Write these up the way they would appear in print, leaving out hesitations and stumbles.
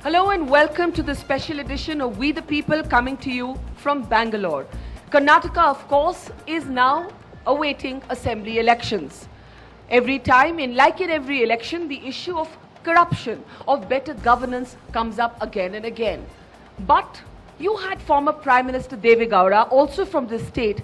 Hello and welcome to the special edition of We the People coming to you from Bangalore. Karnataka, of course, is now awaiting assembly elections. Every time, like in every election, the issue of corruption, of better governance comes up again and again. But you had former Prime Minister Deve Gowda, also from this state,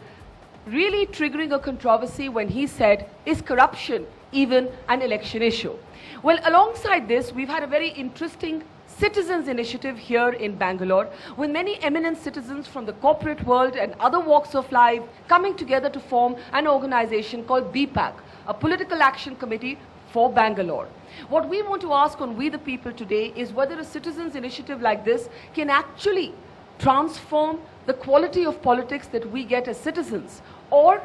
really triggering a controversy when he said, is corruption even an election issue? Well, alongside this, we've had a very interesting citizens initiative here in Bangalore, with many eminent citizens from the corporate world and other walks of life coming together to form an organization called BPAC, a political action committee for Bangalore. What we want to ask on We the People today is whether a citizens initiative like this can actually transform the quality of politics that we get as citizens, or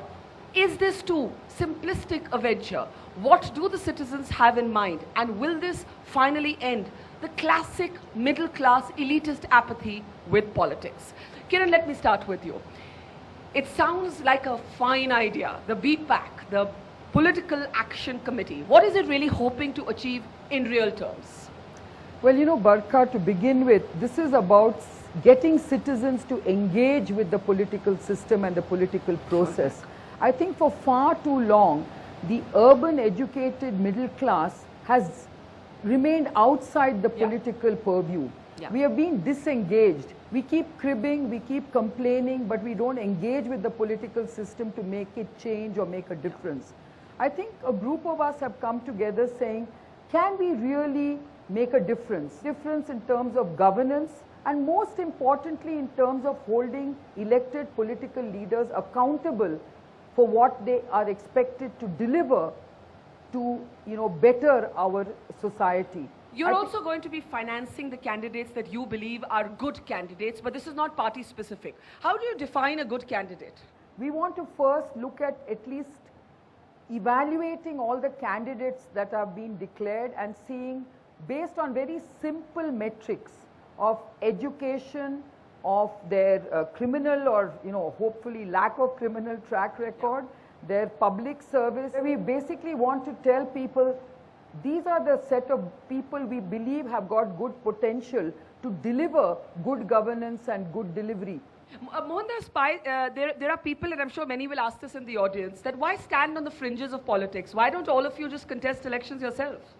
is this too simplistic a venture? What do the citizens have in mind, and will this finally end the classic middle-class elitist apathy with politics? Kiran, let me start with you. It sounds like a fine idea, the BPAC, the Political Action Committee. What is it really hoping to achieve in real terms? Well, Barkha, to begin with, this is about getting citizens to engage with the political system and the political process. I think for far too long, the urban educated middle class has remained outside the political purview. We have been disengaged. We keep cribbing, we keep complaining, but we don't engage with the political system to make it change or make a difference. I think a group of us have come together saying, can we really make a difference? Difference in terms of governance, and most importantly in terms of holding elected political leaders accountable for what they are expected to deliver to, better our society. You're also going to be financing the candidates that you believe are good candidates, but this is not party specific. How do you define a good candidate? We want to first look at least evaluating all the candidates that have been declared and seeing, based on very simple metrics of education, of their criminal or, hopefully lack of criminal track record, their public service. We basically want to tell people, these are the set of people we believe have got good potential to deliver good governance and good delivery. Mohandas Pai, there are people, and I'm sure many will ask this in the audience, that why stand on the fringes of politics? Why don't all of you just contest elections yourselves?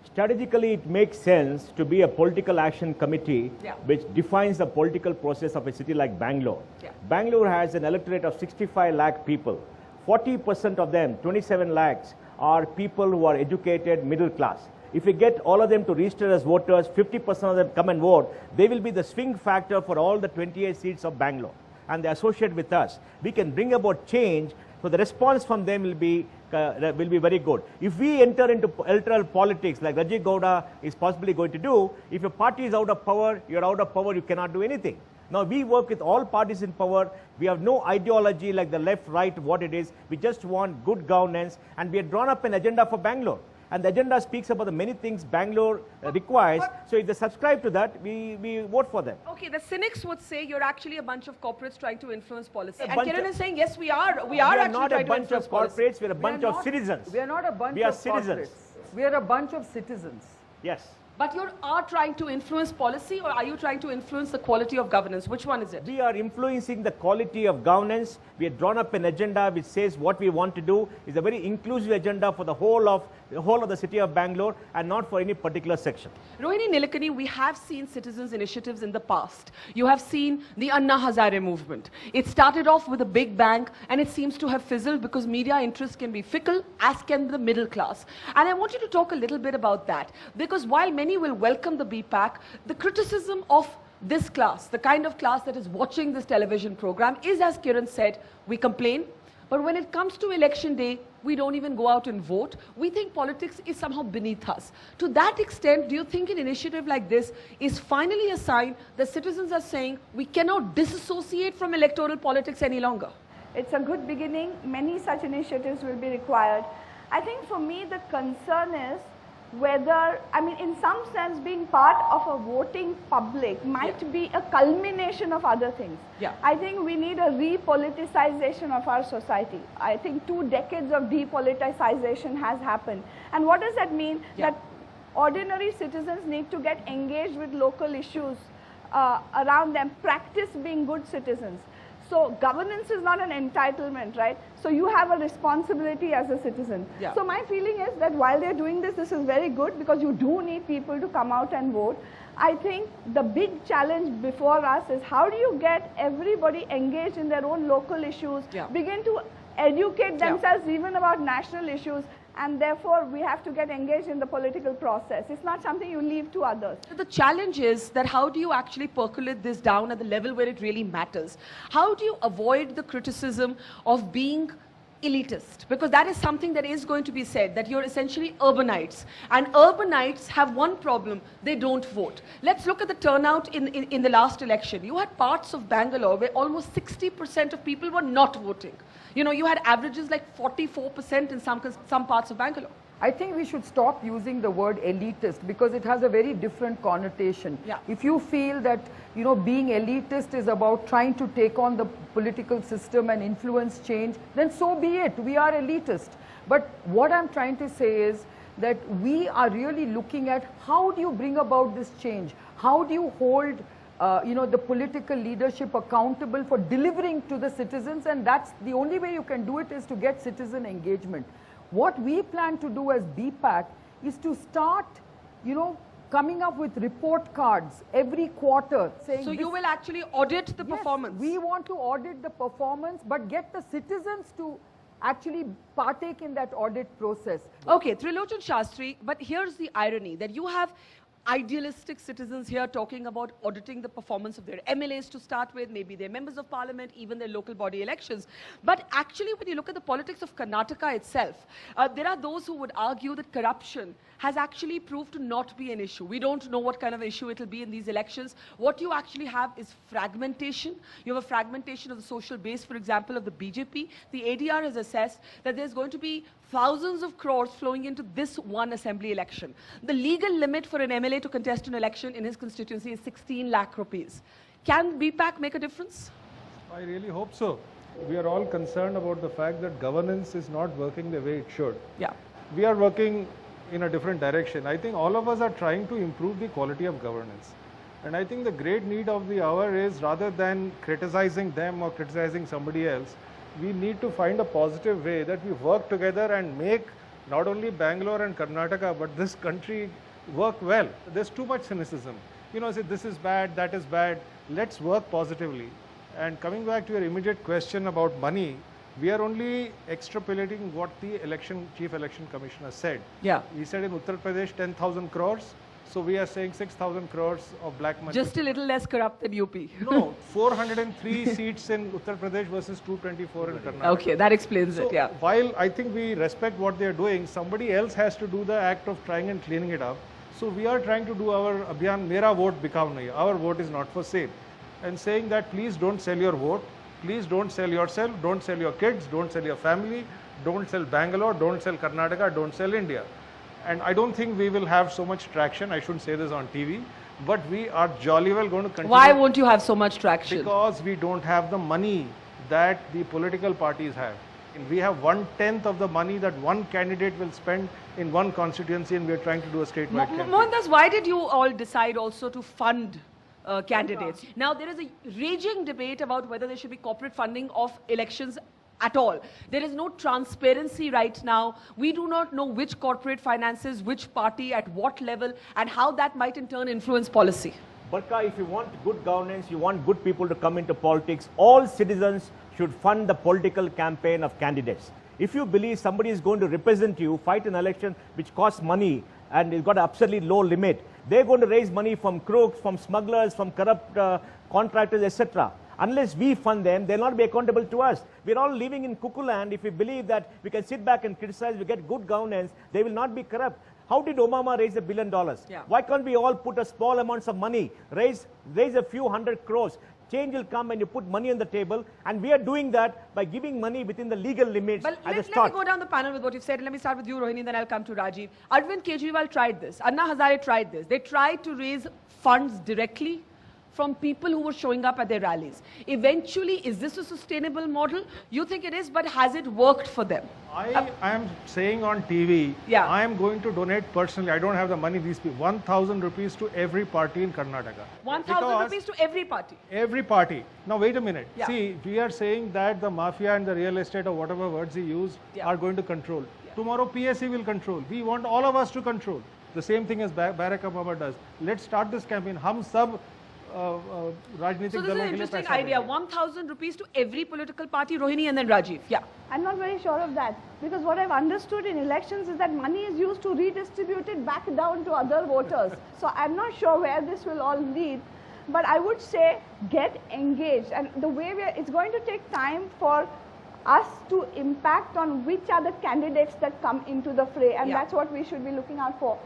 Strategically, it makes sense to be a political action committee which defines the political process of a city like Bangalore. Bangalore has an electorate of 65 lakh people. 40% of them, 27 lakhs, are people who are educated, middle class. If we get all of them to register as voters, 50% of them come and vote, they will be the swing factor for all the 28 seats of Bangalore. And they associate with us. We can bring about change, so the response from them will be very good. If we enter into electoral politics like Rajiv Gowda is possibly going to do, if a party is out of power, you're out of power, you cannot do anything. Now we work with all parties in power. We have no ideology like the left, right, what it is. We just want good governance, and we have drawn up an agenda for Bangalore. And the agenda speaks about the many things Bangalore requires. So if they subscribe to that, we vote for them. Okay, the cynics would say you're actually a bunch of corporates trying to influence policy. And Kiran is saying, yes, we are actually not a bunch of corporates, we're a bunch of citizens. We are not a bunch of citizens. We are a bunch of citizens. Yes. But you are trying to influence policy, or are you trying to influence the quality of governance? Which one is it? We are influencing the quality of governance. We have drawn up an agenda which says what we want to do is a very inclusive agenda for the whole of the city of Bangalore, and not for any particular section. Rohini Nilekani, we have seen citizens' initiatives in the past. You have seen the Anna Hazare movement. It started off with a big bang, and it seems to have fizzled because media interest can be fickle, as can the middle class. And I want you to talk a little bit about that, because while many will welcome the BPAC, the criticism of this class, the kind of class that is watching this television program, is, as Kiran said, we complain. But when it comes to election day, we don't even go out and vote. We think politics is somehow beneath us. To that extent, do you think an initiative like this is finally a sign that citizens are saying we cannot disassociate from electoral politics any longer? It's a good beginning. Many such initiatives will be required. I think for me the concern is whether, in some sense, being part of a voting public might be a culmination of other things. I think we need a repoliticization of our society. I think 2 decades of depoliticization has happened. And what does that mean? That ordinary citizens need to get engaged with local issues around them, practice being good citizens. So governance is not an entitlement, right? So you have a responsibility as a citizen. Yeah. So my feeling is that while they're doing this, this is very good because you do need people to come out and vote. I think the big challenge before us is how do you get everybody engaged in their own local issues, begin to educate themselves even about national issues, and therefore we have to get engaged in the political process. It's not something you leave to others. The challenge is that how do you actually percolate this down at the level where it really matters? How do you avoid the criticism of being elitist? Because that is something that is going to be said, that you're essentially urbanites. And urbanites have one problem, they don't vote. Let's look at the turnout in the last election. You had parts of Bangalore where almost 60% of people were not voting. You know, you had averages like 44% in some parts of Bangalore. I think we should stop using the word elitist because it has a very different connotation. Yeah. If you feel that, you know, being elitist is about trying to take on the political system and influence change, then so be it. We are elitist. But what I'm trying to say is that we are really looking at how do you bring about this change? How do you hold you know, the political leadership accountable for delivering to the citizens, and that's the only way you can do it is to get citizen engagement. What we plan to do as BPAC is to start, you know, coming up with report cards every quarter saying... So you will actually audit the Yes, performance? We want to audit the performance, but get the citizens to actually partake in that audit process. Okay, Trilochan Shastri, but here's the irony that you have idealistic citizens here talking about auditing the performance of their MLAs to start with, maybe their members of parliament, even their local body elections. But actually, when you look at the politics of Karnataka itself, there are those who would argue that corruption has actually proved to not be an issue. We don't know what kind of issue it will be in these elections. What you actually have is fragmentation. You have a fragmentation of the social base, for example, of the BJP. The ADR has assessed that there's going to be thousands of crores flowing into this one assembly election. The legal limit for an MLA to contest an election in his constituency is 16 lakh rupees. Can BPAC make a difference? I really hope so. We are all concerned about the fact that governance is not working the way it should. Yeah. We are working in a different direction. I think all of us are trying to improve the quality of governance. And I think the great need of the hour is, rather than criticizing them or criticizing somebody else, we need to find a positive way that we work together and make not only Bangalore and Karnataka, but this country work well. There's too much cynicism. You know, say this is bad, that is bad. Let's work positively. And coming back to your immediate question about money, we are only extrapolating what the Chief Election Commissioner said. Yeah. He said in Uttar Pradesh 10,000 crores. So we are saying 6,000 crores of black money. Just a little less corrupt than UP. No, 403 seats in Uttar Pradesh versus 224 in Karnataka. Okay, that explains it, yeah. While I think we respect what they are doing, somebody else has to do the act of trying and cleaning it up. So we are trying to do our Abhiyan, Mera Vote Bikav Nahi. Our vote is not for sale. And saying that please don't sell your vote, please don't sell yourself, don't sell your kids, don't sell your family, don't sell Bangalore, don't sell Karnataka, don't sell India. And I don't think we will have so much traction. I shouldn't say this on TV, but we are jolly well going to continue. Why won't you have so much traction? Because we don't have the money that the political parties have. And we have 1/10 of the money that one candidate will spend in one constituency, and we are trying to do a statewide campaign. Mohandas, why did you all decide also to fund candidates? Now, there is a raging debate about whether there should be corporate funding of elections at all. There is no transparency right now. We do not know which corporate finances, which party, at what level, and how that might in turn influence policy. Barka, if you want good governance, you want good people to come into politics, all citizens should fund the political campaign of candidates. If you believe somebody is going to represent you, fight an election which costs money and it's got an absurdly low limit, they're going to raise money from crooks, from smugglers, from corrupt contractors, etc. Unless we fund them, they'll not be accountable to us. We're all living in cuckoo land. If we believe that we can sit back and criticize, we get good governance, they will not be corrupt. How did Obama raise $1 billion? Yeah. Why can't we all put a small amounts of money, raise a few 100 crores? Change will come when you put money on the table, and we are doing that by giving money within the legal limits But at the let start. me go down the panel with what you've said. Let me start with you, Rohini, then I'll come to Rajiv. Arvind Kejriwal tried this. Anna Hazare tried this. They tried to raise funds directly from people who were showing up at their rallies. Eventually, is this a sustainable model? You think it is, but has it worked for them? I am saying on TV, I am going to donate personally. I don't have the money, these people, 1,000 rupees to every party in Karnataka. 1,000 rupees to every party? Every party. Now wait a minute. See, we are saying that the mafia and the real estate or whatever words he used are going to control. Tomorrow PSC will control. We want all of us to control. The same thing as Barack Obama does. Let's start this campaign. Hum sab Rajnitik So this is an interesting idea. 1,000 rupees to every political party. Rohini and then Rajiv. Yeah. I'm not very sure of that, because what I've understood in elections is that money is used to redistribute it back down to other voters. So I'm not sure where this will all lead. But I would say get engaged. And the way it's going to take time for us to impact on which are the candidates that come into the fray. And that's what we should be looking out for.